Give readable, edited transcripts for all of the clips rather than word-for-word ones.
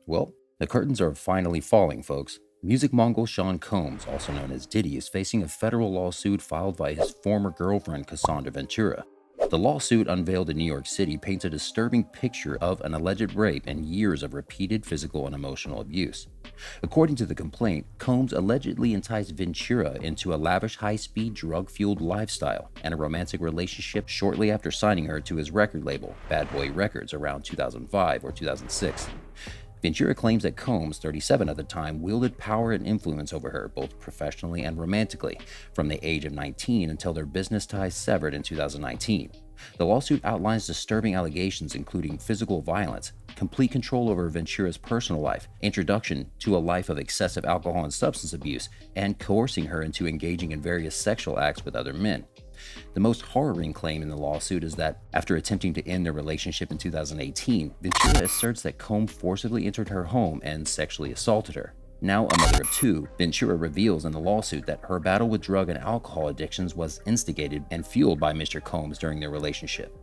Well, the curtains are finally falling, folks. Music mogul Sean Combs, also known as Diddy, is facing a federal lawsuit filed by his former girlfriend Cassandra Ventura. The lawsuit, unveiled in New York City, paints a disturbing picture of an alleged rape and years of repeated physical and emotional abuse. According to the complaint, Combs allegedly enticed Ventura into a lavish, high-speed, drug-fueled lifestyle and a romantic relationship shortly after signing her to his record label, Bad Boy Records, around 2005 or 2006. Ventura claims that Combs, 37 at the time, wielded power and influence over her, both professionally and romantically, from the age of 19 until their business ties severed in 2019. The lawsuit outlines disturbing allegations including physical violence, complete control over Ventura's personal life, introduction to a life of excessive alcohol and substance abuse, and coercing her into engaging in various sexual acts with other men. The most horrifying claim in the lawsuit is that after attempting to end their relationship in 2018, Ventura asserts that Combs forcibly entered her home and sexually assaulted her. Now a mother of two, Ventura reveals in the lawsuit that her battle with drug and alcohol addictions was instigated and fueled by Mr. Combs during their relationship.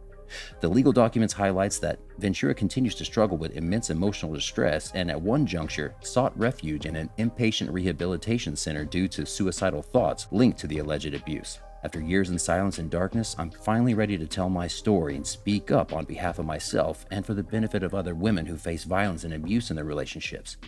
The legal documents highlights that Ventura continues to struggle with immense emotional distress and at one juncture sought refuge in an inpatient rehabilitation center due to suicidal thoughts linked to the alleged abuse. After years in silence and darkness, I'm finally ready to tell my story and speak up on behalf of myself and for the benefit of other women who face violence and abuse in their relationships.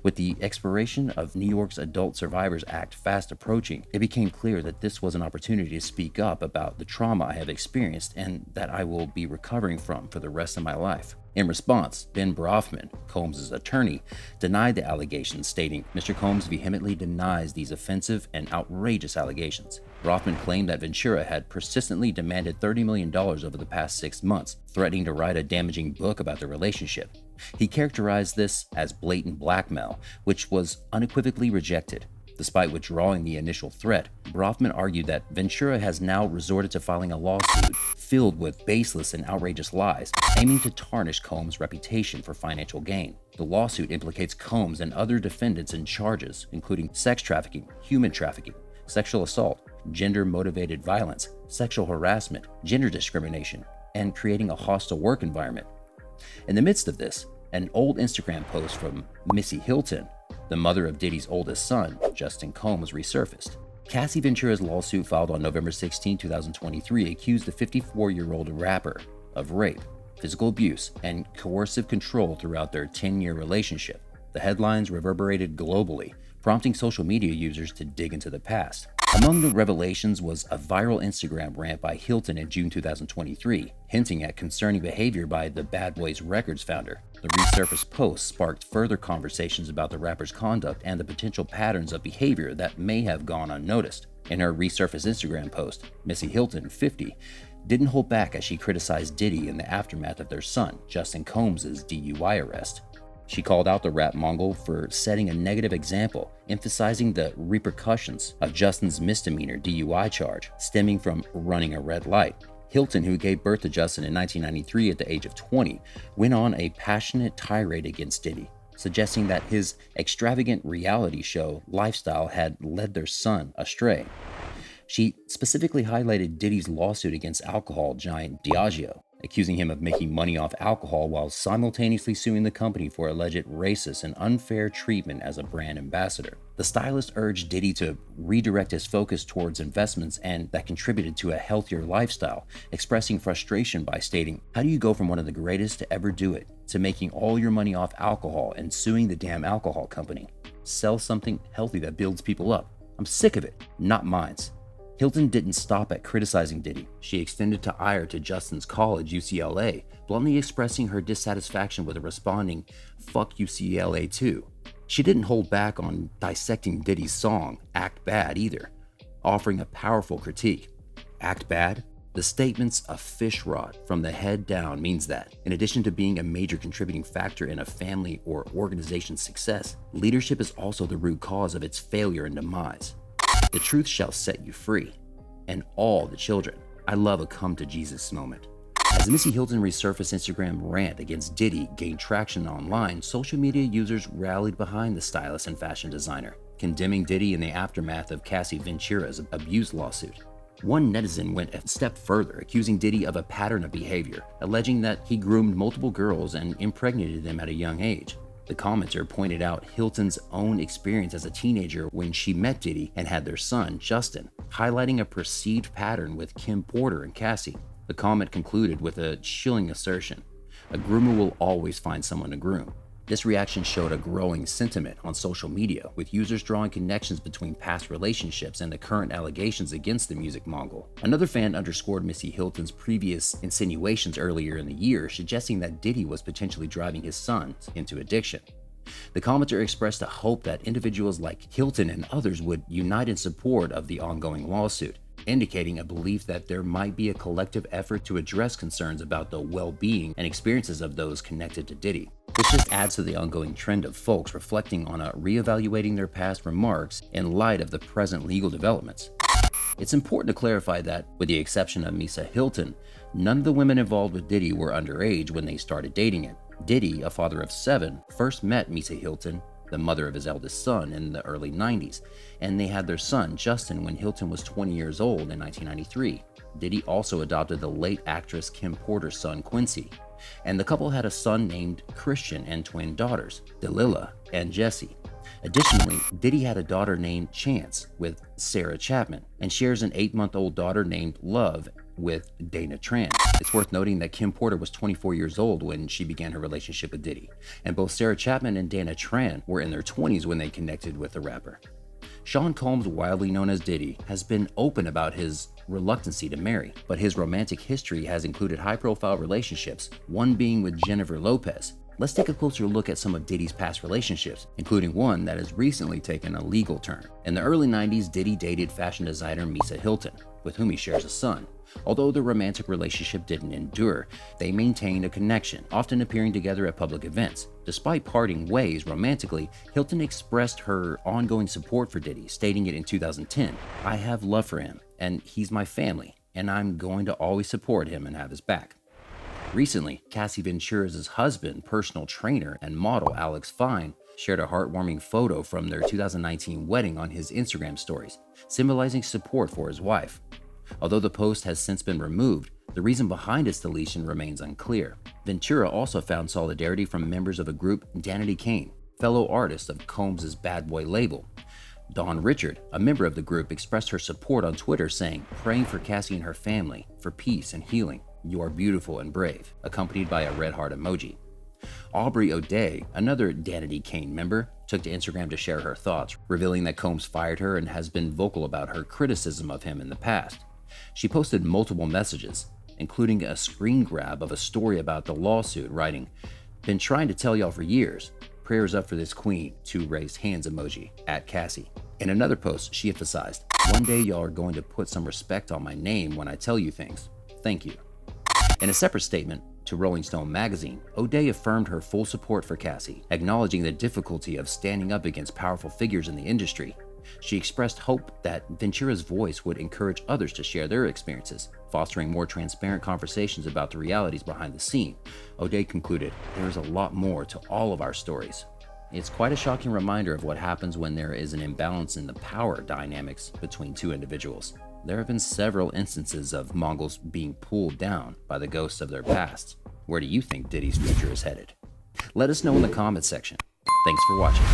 With the expiration of New York's Adult Survivors Act fast approaching, it became clear that this was an opportunity to speak up about the trauma I have experienced and that I will be recovering from for the rest of my life. In response, Ben Brofman, Combs' attorney, denied the allegations, stating, "Mr. Combs vehemently denies these offensive and outrageous allegations." Brofman claimed that Ventura had persistently demanded $30 million over the past 6 months, threatening to write a damaging book about the relationship. He characterized this as blatant blackmail, which was unequivocally rejected. Despite withdrawing the initial threat, Brofman argued that Ventura has now resorted to filing a lawsuit filled with baseless and outrageous lies, aiming to tarnish Combs' reputation for financial gain. The lawsuit implicates Combs and other defendants in charges, including sex trafficking, human trafficking, sexual assault, gender-motivated violence, sexual harassment, gender discrimination, and creating a hostile work environment. In the midst of this, an old Instagram post from Misa Hylton, the mother of Diddy's oldest son, Justin Combs, resurfaced. Cassie Ventura's lawsuit, filed on November 16, 2023, accused the 54-year-old rapper of rape, physical abuse, and coercive control throughout their 10-year relationship. The headlines reverberated globally, prompting social media users to dig into the past. Among the revelations was a viral Instagram rant by Hylton in June 2023, hinting at concerning behavior by the Bad Boys Records founder. The resurfaced post sparked further conversations about the rapper's conduct and the potential patterns of behavior that may have gone unnoticed. In her resurfaced Instagram post, Misa Hylton, 50, didn't hold back as she criticized Diddy in the aftermath of their son, Justin Combs' DUI arrest. She called out the rap mogul for setting a negative example, emphasizing the repercussions of Justin's misdemeanor DUI charge stemming from running a red light. Hylton, who gave birth to Justin in 1993 at the age of 20, went on a passionate tirade against Diddy, suggesting that his extravagant reality show lifestyle had led their son astray. She specifically highlighted Diddy's lawsuit against alcohol giant Diageo, accusing him of making money off alcohol while simultaneously suing the company for alleged racist and unfair treatment as a brand ambassador. The stylist urged Diddy to redirect his focus towards investments and that contributed to a healthier lifestyle, expressing frustration by stating, "How do you go from one of the greatest to ever do it to making all your money off alcohol and suing the damn alcohol company? Sell something healthy that builds people up. I'm sick of it. Not mines." Hylton didn't stop at criticizing Diddy. She extended to ire to Justin's college, UCLA, bluntly expressing her dissatisfaction with a responding, "Fuck UCLA too." She didn't hold back on dissecting Diddy's song, Act Bad, either, offering a powerful critique. Act Bad? The statements "a fish rod from the head down" means that, in addition to being a major contributing factor in a family or organization's success, leadership is also the root cause of its failure and demise. The truth shall set you free. And all the children. I love a come to Jesus moment. As the Misa Hylton resurfaced Instagram rant against Diddy gained traction online, social media users rallied behind the stylist and fashion designer, condemning Diddy in the aftermath of Cassie Ventura's abuse lawsuit. One netizen went a step further, accusing Diddy of a pattern of behavior, alleging that he groomed multiple girls and impregnated them at a young age. The commenter pointed out Hylton's own experience as a teenager when she met Diddy and had their son, Justin, highlighting a perceived pattern with Kim Porter and Cassie. The comment concluded with a chilling assertion: "A groomer will always find someone to groom." This reaction showed a growing sentiment on social media, with users drawing connections between past relationships and the current allegations against the music mogul. Another fan underscored Misa Hylton's previous insinuations earlier in the year, suggesting that Diddy was potentially driving his sons into addiction. The commenter expressed a hope that individuals like Hylton and others would unite in support of the ongoing lawsuit, indicating a belief that there might be a collective effort to address concerns about the well-being and experiences of those connected to Diddy. This just adds to the ongoing trend of folks reflecting on reevaluating their past remarks in light of the present legal developments. It's important to clarify that, with the exception of Misa Hylton, none of the women involved with Diddy were underage when they started dating him. Diddy, a father of 7, first met Misa Hylton, the mother of his eldest son, in the early 90s, and they had their son, Justin, when Hylton was 20 years old in 1993. Diddy also adopted the late actress Kim Porter's son, Quincy, and the couple had a son named Christian and twin daughters, Delilah and Jessie. Additionally, Diddy had a daughter named Chance with Sarah Chapman and shares an 8-month-old daughter named Love with Dana Tran. It's worth noting that Kim Porter was 24 years old when she began her relationship with Diddy, and both Sarah Chapman and Dana Tran were in their 20s when they connected with the rapper. Sean Combs, widely known as Diddy, has been open about his reluctancy to marry, but his romantic history has included high-profile relationships, one being with Jennifer Lopez. Let's take a closer look at some of Diddy's past relationships, including one that has recently taken a legal turn. In the early 90s, Diddy dated fashion designer Misa Hylton, with whom he shares a son. Although the romantic relationship didn't endure, they maintained a connection, often appearing together at public events. Despite parting ways romantically, Hylton expressed her ongoing support for Diddy, stating it in 2010, "I have love for him, and he's my family, and I'm going to always support him and have his back." Recently, Cassie Ventura's husband, personal trainer, and model Alex Fine shared a heartwarming photo from their 2019 wedding on his Instagram stories, symbolizing support for his wife. Although the post has since been removed, the reason behind its deletion remains unclear. Ventura also found solidarity from members of a group, Danity Kane, fellow artist of Combs' Bad Boy label. Dawn Richard, a member of the group, expressed her support on Twitter, saying, "Praying for Cassie and her family, for peace and healing. You are beautiful and brave," accompanied by a red heart emoji. Aubrey O'Day, another Danity Kane member, took to Instagram to share her thoughts, revealing that Combs fired her and has been vocal about her criticism of him in the past. She posted multiple messages, including a screen grab of a story about the lawsuit, writing, "Been trying to tell y'all for years. Prayers up for this queen," 2 raised hands emoji, at Cassie. In another post, she emphasized, "One day y'all are going to put some respect on my name when I tell you things. Thank you." In a separate statement to Rolling Stone magazine, O'Day affirmed her full support for Cassie, acknowledging the difficulty of standing up against powerful figures in the industry. She expressed hope that Ventura's voice would encourage others to share their experiences, fostering more transparent conversations about the realities behind the scene. O'Day concluded, "There is a lot more to all of our stories." It's quite a shocking reminder of what happens when there is an imbalance in the power dynamics between two individuals. There have been several instances of Mongols being pulled down by the ghosts of their past. Where do you think Diddy's future is headed? Let us know in the comments section. Thanks for watching.